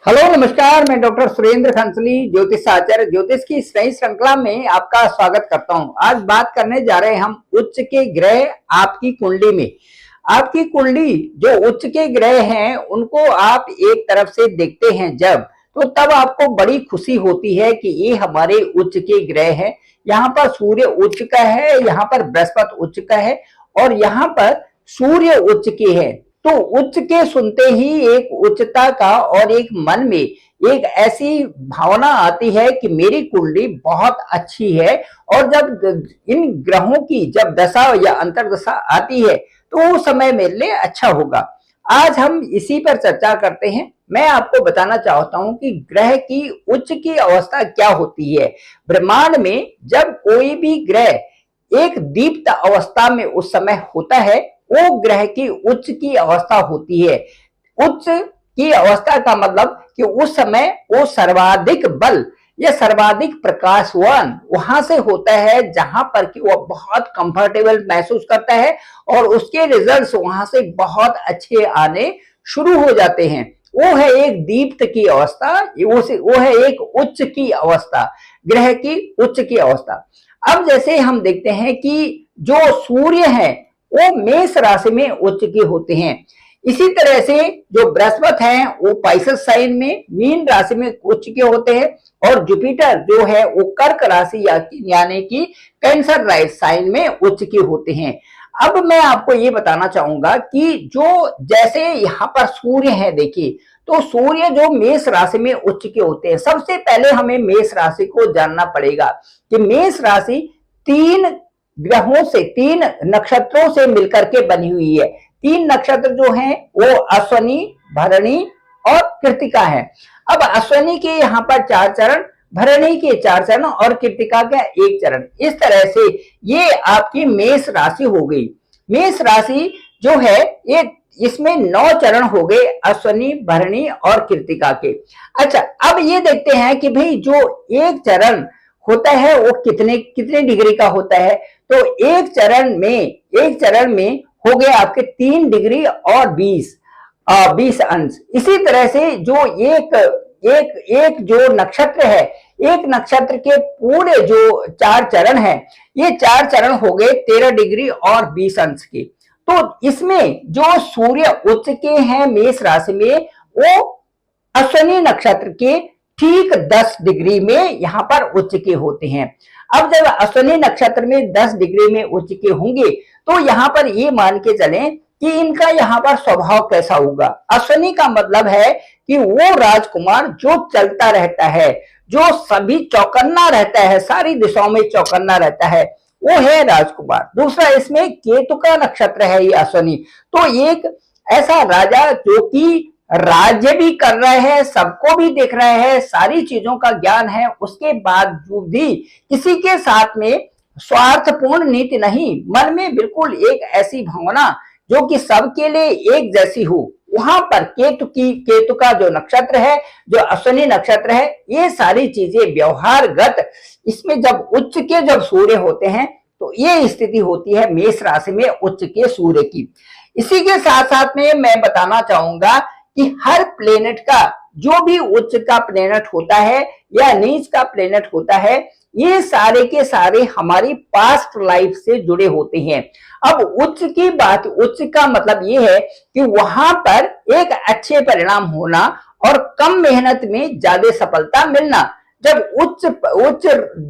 Hello नमस्कार, मैं doctor Surendra खंसली ज्योतिष आचार्य ज्योतिष की इस नई श्रृंखला में आपका स्वागत करता हूं। आज बात करने जा रहे हैं हम उच्च के ग्रह आपकी कुंडली में। आपकी कुंडली जो उच्च के ग्रह हैं उनको आप एक तरफ से देखते हैं जब, तो तब आपको बड़ी खुशी होती है कि ये हमारे उच्च के ग्रह हैं। यहाँ पर सूर्य उच्च का है, यहाँ पर बृहस्पति उच्च का है और यहाँ पर सूर्य उच्च के है। तो उच्च के सुनते ही एक उच्चता का और एक मन में एक ऐसी भावना आती है कि मेरी कुंडली बहुत अच्छी है। और जब इन ग्रहों की जब दशा या अंतर्दशा आती है तो वो समय मेरे लिए अच्छा होगा। आज हम इसी पर चर्चा करते हैं। मैं आपको बताना चाहता हूं कि ग्रह की उच्च की अवस्था क्या होती है। ब्रह्मांड में जब कोई भी ग्रह एक दीप्त अवस्था में उस समय होता है वो ग्रह की उच्च की अवस्था होती है। उच्च की अवस्था का मतलब कि उस समय वो सर्वाधिक बल या सर्वाधिक प्रकाशवान वहां से होता है जहां पर कि वो बहुत कंफर्टेबल महसूस करता है और उसके रिजल्ट्स वहां से बहुत अच्छे आने शुरू हो जाते हैं। वो है एक दीप्त की अवस्था, वो है एक उच्च की अवस्था, ग्रह की उच्च की अवस्था। अब जैसे हम देखते हैं कि जो सूर्य है वो मेष राशि में उच्च के होते हैं। इसी तरह से जो बृहस्पति हैं वो पाइसेस साइन में मीन राशि में उच्च के होते हैं और जुपिटर जो है वो कर्क राशि यानी कि कैंसर राइट साइन में उच्च के होते हैं। अब मैं आपको ये बताना चाहूंगा कि जो जैसे यहाँ पर सूर्य है, देखिए तो सूर्य जो मेष राशि में उच्च के होते हैं। सबसे पहले हमें मेष राशि को जानना पड़ेगा कि मेष राशि तीन ग्रहों से, तीन नक्षत्रों से मिलकर के बनी हुई है। तीन नक्षत्र जो हैं वो अश्वनी, भरणी और कृत्तिका है। अब अश्वनी के यहाँ पर 4 चरण, भरणी के 4 चरण और कृत्तिका का 1 चरण। इस तरह से ये आपकी मेष राशि हो गई। मेष राशि जो है ये इसमें 9 चरण हो गए अश्वनी, भरणी और कृत्तिका के। अच्छा, अब ये देखते हैं कि भाई जो 1 चरण होता है वो कितने कितने डिग्री का होता है। तो एक चरण में हो गए आपके 3 डिग्री और 20 अंश। इसी तरह से जो एक जो नक्षत्र है, एक नक्षत्र के पूरे जो 4 चरण है, ये 4 चरण हो गए 13 डिग्री और 20 अंश के। तो इसमें जो सूर्य उच्च के हैं मेष राशि में वो अश्विनी नक्षत्र के ठीक 10 डिग्री में यहाँ पर उच्च के होते हैं। अब जब अश्विनी नक्षत्र में 10 डिग्री में उच्च के होंगे तो यहाँ पर ये मान के चलें कि इनका यहाँ पर स्वभाव कैसा होगा। अश्विनी का मतलब है कि वो राजकुमार जो चलता रहता है, जो सभी चौकन्ना रहता है, सारी दिशाओं में चौकन्ना रहता है, वो है राजकुमार। दूसरा इसमें केतु का नक्षत्र है ये अश्विनी। तो एक ऐसा राजा जो कि राज्य भी कर रहे हैं, सबको भी देख रहे हैं, सारी चीजों का ज्ञान है, उसके बावजूद भी किसी के साथ में स्वार्थपूर्ण नीति नहीं, मन में बिल्कुल एक ऐसी भावना जो कि सबके लिए एक जैसी हो। वहां पर केतु का जो नक्षत्र है, जो अश्विनी नक्षत्र है, ये सारी चीजें व्यवहारगत इसमें जब उच्च के जब सूर्य होते हैं तो ये स्थिति होती है मेष राशि में उच्च के सूर्य की। इसी के साथ साथ में मैं बताना चाहूंगा कि हर प्लेनेट का जो भी उच्च का प्लेनेट होता है या नीच का प्लेनेट होता है, ये सारे के सारे हमारी पास्ट लाइफ से जुड़े होते हैं। अब उच्च की बात, उच्च का मतलब ये है कि वहां पर एक अच्छे परिणाम होना और कम मेहनत में ज्यादा सफलता मिलना। जब उच्च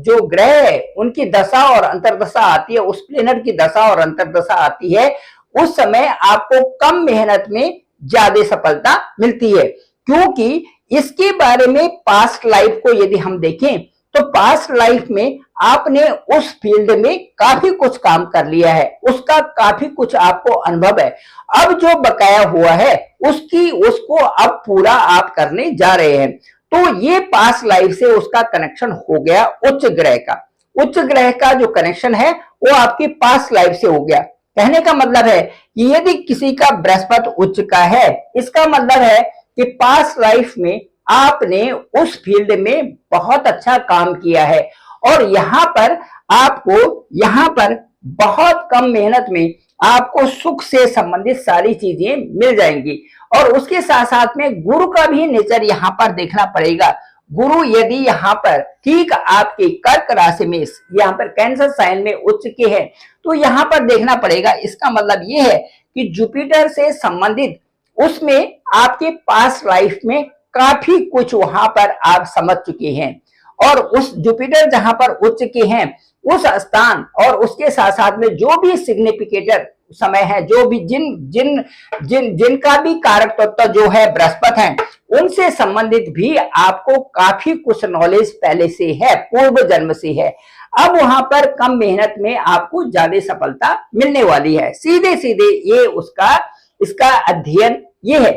जो ग्रह है उनकी दशा और अंतर्दशा आती है, उस प्लेनेट की दशा और अंतर्दशा आती है, उस समय आपको कम मेहनत में ज्यादा सफलता मिलती है। क्योंकि इसके बारे में पास्ट लाइफ को यदि हम देखें तो पास्ट लाइफ में आपने उस फील्ड में काफी कुछ काम कर लिया है, उसका काफी कुछ आपको अनुभव है। अब जो बकाया हुआ है उसको अब पूरा आप करने जा रहे हैं। तो ये पास्ट लाइफ से उसका कनेक्शन हो गया उच्च ग्रह का। उच्च ग्रह का जो कनेक्शन है वो आपकी पास्ट लाइफ से हो गया। कहने का मतलब है कि यदि किसी का बृहस्पति उच्च का है, इसका मतलब है कि पास्ट लाइफ में आपने उस फील्ड में बहुत अच्छा काम किया है और यहाँ पर आपको यहाँ पर बहुत कम मेहनत में आपको सुख से संबंधित सारी चीजें मिल जाएंगी। और उसके साथ साथ में गुरु का भी नेचर यहाँ पर देखना पड़ेगा। गुरु यदि यहाँ पर ठीक आपके कर्क राशि में यहाँ पर कैंसर साइन में उच्च के है, तो यहाँ पर देखना पड़ेगा। इसका मतलब ये है कि जुपिटर से संबंधित उसमें आपके पास लाइफ में काफी कुछ वहां पर आप समझ चुके हैं। और उस जुपिटर जहां पर उच्च के हैं उस स्थान और उसके साथ साथ में जो भी सिग्निफिकेटर समय है, जो भी जिनका भी कारक तत्व जो है बृहस्पति है, उनसे संबंधित भी आपको काफी कुछ नॉलेज पहले से है, पूर्व जन्म से है। अब वहां पर कम मेहनत में आपको ज्यादा सफलता मिलने वाली है। सीधे सीधे ये इसका अध्ययन ये है।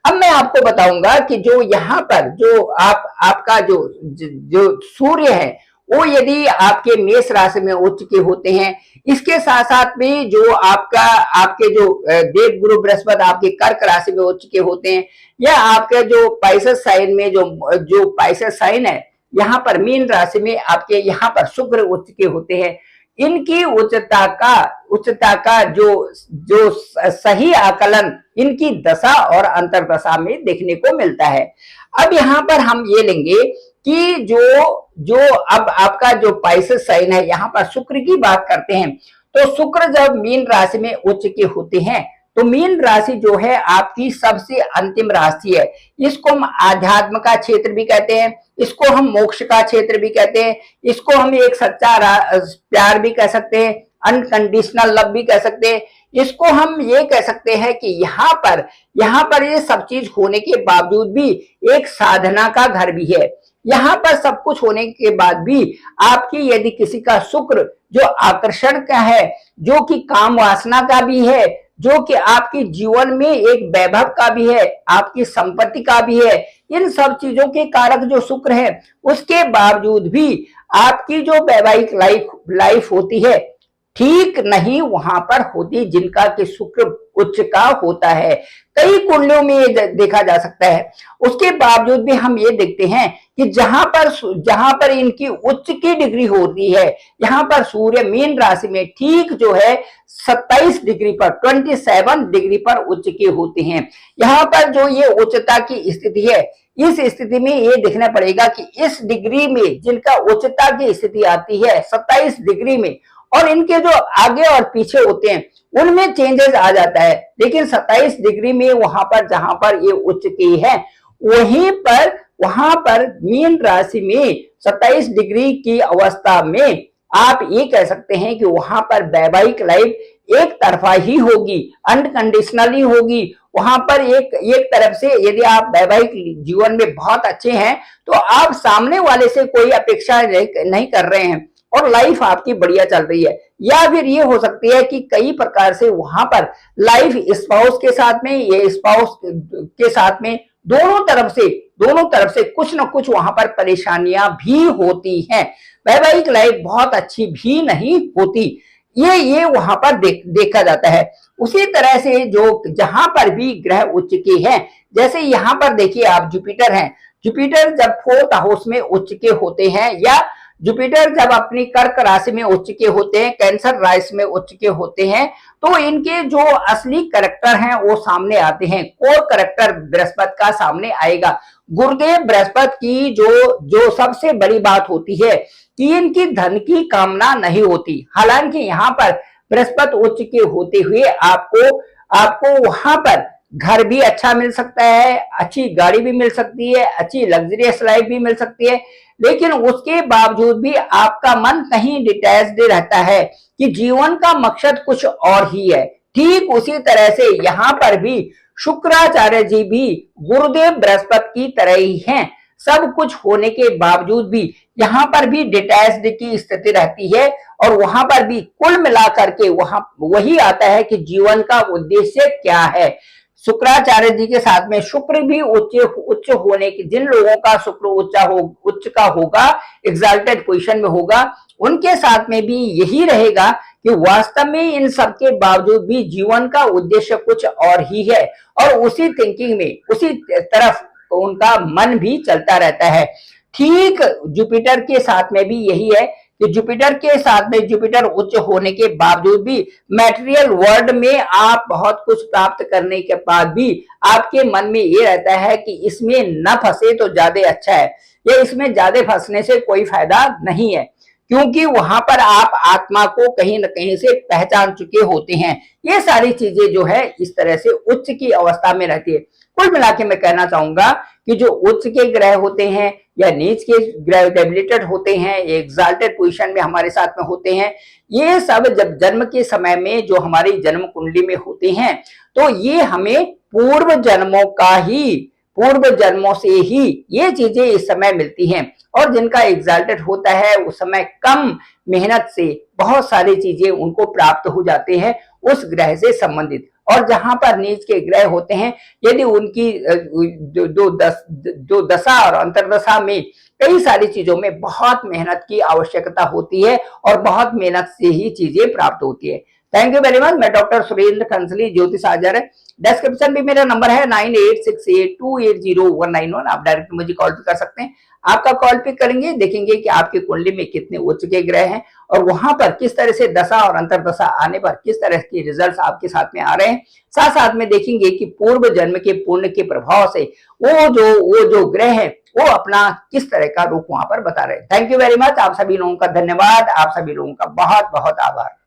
अब मैं आपको बताऊंगा कि जो यहाँ पर जो आपका जो सूर्य है वो यदि आपके मेष राशि में उच्च के होते हैं, इसके साथ साथ में जो आपके जो देव गुरु बृहस्पति आपके कर्क राशि में उच्च के होते हैं, या आपके जो पाइसेस साइन में जो पाइसेस साइन है यहाँ पर मीन राशि में आपके यहाँ पर शुक्र उच्च के होते हैं, इनकी उच्चता का जो सही आकलन इनकी दशा और अंतरदशा में देखने को मिलता है। अब यहाँ पर हम ये लेंगे कि जो अब आपका जो पाइसेस साइन है यहाँ पर शुक्र की बात करते हैं, तो शुक्र जब मीन राशि में उच्च के होते हैं तो मीन राशि जो है आपकी सबसे अंतिम राशि है। इसको हम आध्यात्म का क्षेत्र भी कहते हैं, इसको हम मोक्ष का क्षेत्र भी कहते हैं, इसको हम एक सच्चा प्यार भी कह सकते हैं, अनकंडीशनल लव भी कह सकते हैं। इसको हम ये कह सकते हैं कि यहाँ पर ये सब चीज होने के बावजूद भी एक साधना का घर भी है। यहाँ पर सब कुछ होने के बाद भी आपकी यदि किसी का शुक्र जो आकर्षण का है, जो कि काम वासना का भी है, जो कि आपके जीवन में एक वैभव का भी है, आपकी संपत्ति का भी है, इन सब चीजों के कारक जो शुक्र है, उसके बावजूद भी आपकी जो वैवाहिक लाइफ होती है ठीक नहीं वहां पर होती जिनका कि शुक्र उच्च का होता है। कई कुंडलियों में ये देखा जा सकता है। उसके बावजूद भी हम ये देखते हैं कि जहां पर इनकी उच्च की डिग्री होती है, यहाँ पर सूर्य मीन राशि में ठीक जो है 27 डिग्री पर 27 डिग्री पर उच्च के होते हैं। यहाँ पर जो ये उच्चता की स्थिति है, इस स्थिति में ये देखना पड़ेगा कि इस डिग्री में जिनका उच्चता की स्थिति आती है 27 डिग्री में, और इनके जो आगे और पीछे होते हैं उनमें चेंजेस आ जाता है, लेकिन 27 डिग्री में वहां पर जहां पर ये उच्च की है वहां पर मीन राशि में 27 डिग्री की अवस्था में आप ये कह सकते हैं कि वहां पर वैवाहिक लाइफ एक तरफा ही होगी, अनकंडीशनल ही होगी। वहां पर एक तरफ से यदि आप वैवाहिक जीवन में बहुत अच्छे हैं तो आप सामने वाले से कोई अपेक्षा नहीं कर रहे हैं और लाइफ आपकी बढ़िया चल रही है। या फिर ये हो सकती है कि कई प्रकार से वहां पर लाइफ स्पाउस के साथ में, ये स्पाउस के साथ में दोनों तरफ से कुछ न कुछ वहां पर परेशानियां भी होती हैं, वैवाहिक लाइफ बहुत अच्छी भी नहीं होती। ये वहां पर देखा जाता है। उसी तरह से जो जहां पर भी ग्रह उच्च के हैं, जैसे यहाँ पर देखिए आप जुपिटर हैं, जुपिटर जब 4th हाउस में उच्च के होते हैं, या जुपिटर जब अपनी कर्क राशि में उच्च के होते हैं, कैंसर राशि में उच्च के होते हैं, तो इनके जो असली करैक्टर हैं वो सामने आते हैं। कोर करैक्टर बृहस्पति का सामने आएगा। गुरुदेव बृहस्पति की जो सबसे बड़ी बात होती है कि इनकी धन की कामना नहीं होती। हालांकि यहाँ पर बृहस्पति उच्च के होते हुए आपको वहां पर घर भी अच्छा मिल सकता है, अच्छी गाड़ी भी मिल सकती है, अच्छी लग्जरियस लाइफ भी मिल सकती है, लेकिन उसके बावजूद भी आपका मन कहीं डिटैच्ड रहता है कि जीवन का मकसद कुछ और ही है। ठीक उसी तरह से यहाँ पर भी शुक्राचार्य जी भी गुरुदेव बृहस्पति की तरह ही हैं। सब कुछ होने के बावजूद भी यहाँ पर भी डिटैच्ड की स्थिति रहती है, और वहां पर भी कुल मिलाकर के वही आता है कि जीवन का उद्देश्य क्या है। शुक्राचार्य जी के साथ में शुक्र भी उच्च होने की, जिन लोगों का शुक्र उच्च का होगा, एग्जाल्टेड पोजीशन में होगा, उनके साथ में भी यही रहेगा कि वास्तव में इन सब के बावजूद भी जीवन का उद्देश्य कुछ और ही है, और उसी थिंकिंग में उसी तरफ उनका मन भी चलता रहता है। ठीक जुपिटर के साथ में भी यही है कि जुपिटर के साथ में जुपिटर उच्च होने के बावजूद भी मैटेरियल वर्ल्ड में आप बहुत कुछ प्राप्त करने के बाद भी आपके मन में ये रहता है कि इसमें न फंसे तो ज्यादा अच्छा है, या इसमें ज्यादा फंसने से कोई फायदा नहीं है, क्योंकि वहां पर आप आत्मा को कहीं न कहीं से पहचान चुके होते हैं। ये सारी चीजें जो है इस तरह से उच्च की अवस्था में रहती है। कुल मिला के मैं कहना चाहूंगा कि जो उच्च के ग्रह होते हैं या नीच के ग्रह डेबिलिटेड होते हैं, एग्जाल्टेड पोजीशन में हमारे साथ में होते हैं, ये सब जब जन्म के समय में जो हमारी जन्म कुंडली में होते हैं तो ये हमें पूर्व जन्मों से ही ये चीजें इस समय मिलती हैं। और जिनका एग्जाल्टेड होता है उस समय कम मेहनत से बहुत सारी चीजें उनको प्राप्त हो जाते हैं उस ग्रह से संबंधित। और जहां पर नीच के ग्रह होते हैं, यदि उनकी जो दशा और अंतर्दशा में कई सारी चीजों में बहुत मेहनत की आवश्यकता होती है और बहुत मेहनत से ही चीजें प्राप्त होती है। Thank you very much. मैं डॉक्टर सुरेंद्र खंसली, ज्योतिष आचार्य। डिस्क्रिप्शन में मेरा नंबर है 9868280191। आप डायरेक्ट मुझे कॉल भी कर सकते हैं। आपका कॉल पिक करेंगे, देखेंगे कि आपकी कुंडली में कितने उच्च के ग्रह हैं और वहां पर किस तरह से दशा और अंतर्दशा आने पर किस तरह के रिजल्ट्स आपके साथ में आ रहे हैं। साथ साथ में देखेंगे कि पूर्व जन्म के पुण्य के प्रभाव से वो जो ग्रह है वो अपना किस तरह का रूप वहां पर बता रहे हैं। Thank you very much. आप सभी लोगों का धन्यवाद, आप सभी लोगों का बहुत बहुत आभार।